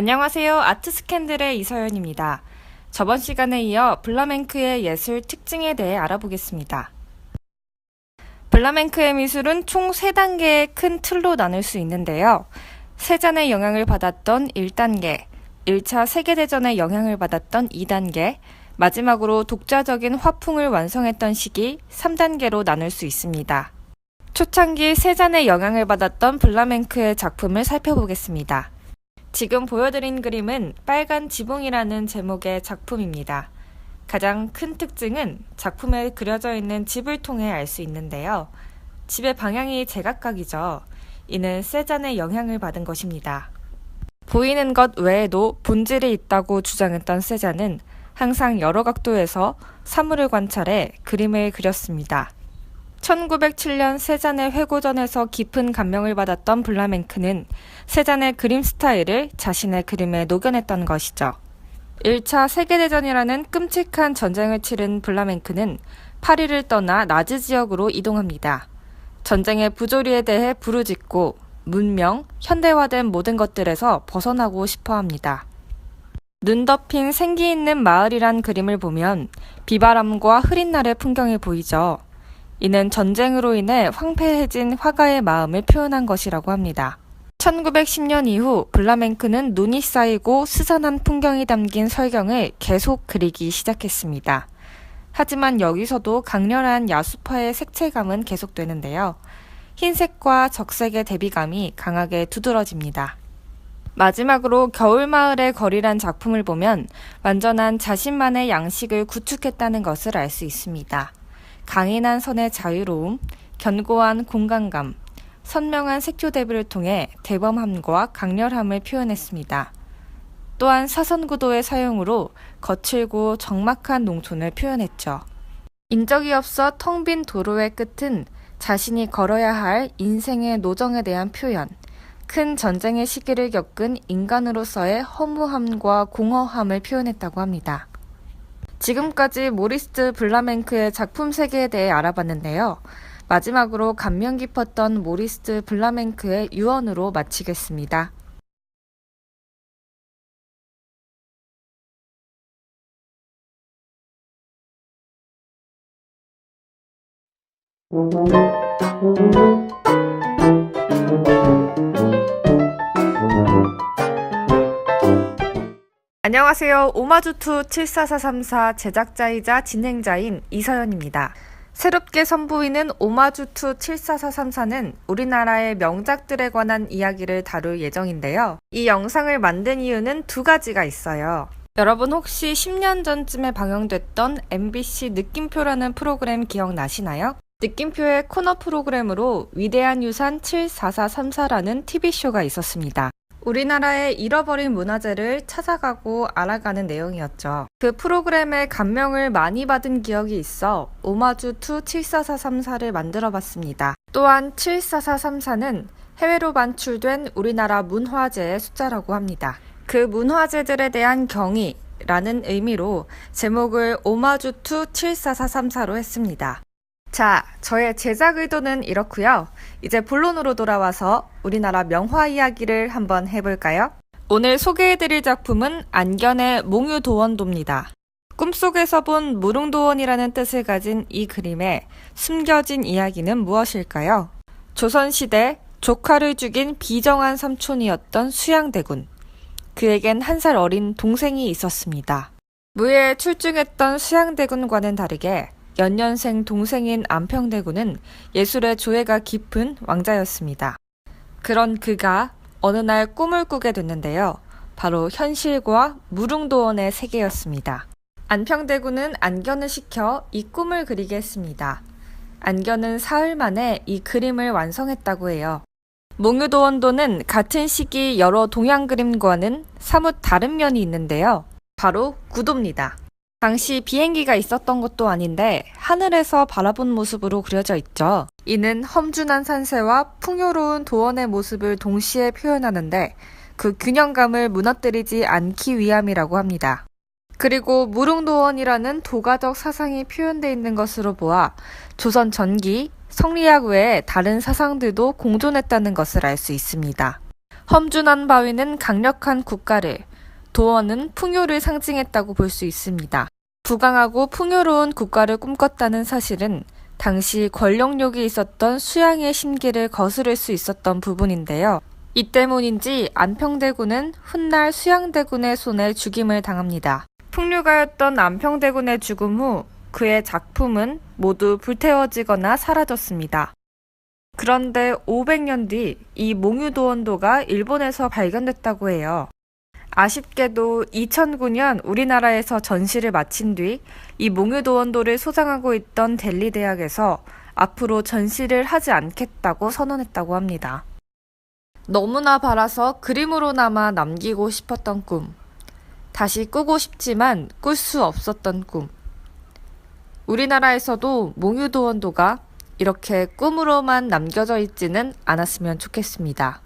안녕하세요. 아트스캔들의 이서연입니다. 저번 시간에 이어 블라멩크의 예술 특징에 대해 알아보겠습니다. 블라멩크의 미술은 총 3단계의 큰 틀로 나눌 수 있는데요. 세잔의 영향을 받았던 1단계, 1차 세계대전의 영향을 받았던 2단계, 마지막으로 독자적인 화풍을 완성했던 시기 3단계로 나눌 수 있습니다. 초창기 세잔의 영향을 받았던 블라멩크의 작품을 살펴보겠습니다. 지금 보여드린 그림은 빨간 지붕이라는 제목의 작품입니다. 가장 큰 특징은 작품에 그려져 있는 집을 통해 알 수 있는데요. 집의 방향이 제각각이죠. 이는 세잔의 영향을 받은 것입니다. 보이는 것 외에도 본질이 있다고 주장했던 세잔은 항상 여러 각도에서 사물을 관찰해 그림을 그렸습니다. 1907년 세잔의 회고전에서 깊은 감명을 받았던 블라멩크는 세잔의 그림 스타일을 자신의 그림에 녹여냈던 것이죠. 1차 세계대전이라는 끔찍한 전쟁을 치른 블라멩크는 파리를 떠나 나즈 지역으로 이동합니다. 전쟁의 부조리에 대해 부르짖고 문명, 현대화된 모든 것들에서 벗어나고 싶어 합니다. 눈 덮인 생기 있는 마을이란 그림을 보면 비바람과 흐린 날의 풍경이 보이죠. 이는 전쟁으로 인해 황폐해진 화가의 마음을 표현한 것이라고 합니다. 1910년 이후 블라멩크는 눈이 쌓이고 스산한 풍경이 담긴 설경을 계속 그리기 시작했습니다. 하지만 여기서도 강렬한 야수파의 색채감은 계속되는데요. 흰색과 적색의 대비감이 강하게 두드러집니다. 마지막으로 겨울마을의 거리란 작품을 보면 완전한 자신만의 양식을 구축했다는 것을 알 수 있습니다. 강인한 선의 자유로움, 견고한 공간감, 선명한 색조 대비를 통해 대범함과 강렬함을 표현했습니다. 또한 사선구도의 사용으로 거칠고 적막한 농촌을 표현했죠. 인적이 없어 텅 빈 도로의 끝은 자신이 걸어야 할 인생의 노정에 대한 표현, 큰 전쟁의 시기를 겪은 인간으로서의 허무함과 공허함을 표현했다고 합니다. 지금까지 모리스 블라멩크의 작품 세계에 대해 알아봤는데요. 마지막으로 감명 깊었던 모리스 블라멩크의 유언으로 마치겠습니다. 안녕하세요. 오마주2 74434 제작자이자 진행자인 이서연입니다. 새롭게 선보이는 오마주2 74434는 우리나라의 명작들에 관한 이야기를 다룰 예정인데요. 이 영상을 만든 이유는 2가지가 있어요. 여러분 혹시 10년 전쯤에 방영됐던 MBC 느낌표라는 프로그램 기억나시나요? 느낌표의 코너 프로그램으로 위대한 유산 74434라는 TV쇼가 있었습니다. 우리나라의 잃어버린 문화재를 찾아가고 알아가는 내용이었죠. 그 프로그램에 감명을 많이 받은 기억이 있어 오마주2 74434를 만들어봤습니다. 또한 74434는 해외로 반출된 우리나라 문화재의 숫자라고 합니다. 그 문화재들에 대한 경의라는 의미로 제목을 오마주2 74434로 했습니다. 자, 저의 제작 의도는 이렇고요. 이제 본론으로 돌아와서 우리나라 명화 이야기를 한번 해볼까요? 오늘 소개해드릴 작품은 안견의 몽유도원도입니다. 꿈속에서 본 무릉도원이라는 뜻을 가진 이 그림에 숨겨진 이야기는 무엇일까요? 조선시대 조카를 죽인 비정한 삼촌이었던 수양대군. 그에겐 1살 어린 동생이 있었습니다. 무예에 출중했던 수양대군과는 다르게 연년생 동생인 안평대군은 예술의 조예가 깊은 왕자였습니다. 그런 그가 어느 날 꿈을 꾸게 됐는데요. 바로 현실과 무릉도원의 세계였습니다. 안평대군은 안견을 시켜 이 꿈을 그리게 했습니다. 안견은 사흘 만에 이 그림을 완성했다고 해요. 몽유도원도는 같은 시기 여러 동양 그림과는 사뭇 다른 면이 있는데요. 바로 구도입니다. 당시 비행기가 있었던 것도 아닌데 하늘에서 바라본 모습으로 그려져 있죠. 이는 험준한 산세와 풍요로운 도원의 모습을 동시에 표현하는데 그 균형감을 무너뜨리지 않기 위함이라고 합니다. 그리고 무릉도원이라는 도가적 사상이 표현되어 있는 것으로 보아 조선 전기, 성리학 외에 다른 사상들도 공존했다는 것을 알 수 있습니다. 험준한 바위는 강력한 국가를, 도원은 풍요를 상징했다고 볼 수 있습니다. 부강하고 풍요로운 국가를 꿈꿨다는 사실은 당시 권력욕이 있었던 수양의 심기를 거스를 수 있었던 부분인데요. 이 때문인지 안평대군은 훗날 수양대군의 손에 죽임을 당합니다. 풍류가였던 안평대군의 죽음 후 그의 작품은 모두 불태워지거나 사라졌습니다. 그런데 500년 뒤 이 몽유도원도가 일본에서 발견됐다고 해요. 아쉽게도 2009년 우리나라에서 전시를 마친 뒤 이 몽유도원도를 소장하고 있던 델리 대학에서 앞으로 전시를 하지 않겠다고 선언했다고 합니다. 너무나 바라서 그림으로나마 남기고 싶었던 꿈. 다시 꾸고 싶지만 꿀 수 없었던 꿈. 우리나라에서도 몽유도원도가 이렇게 꿈으로만 남겨져 있지는 않았으면 좋겠습니다.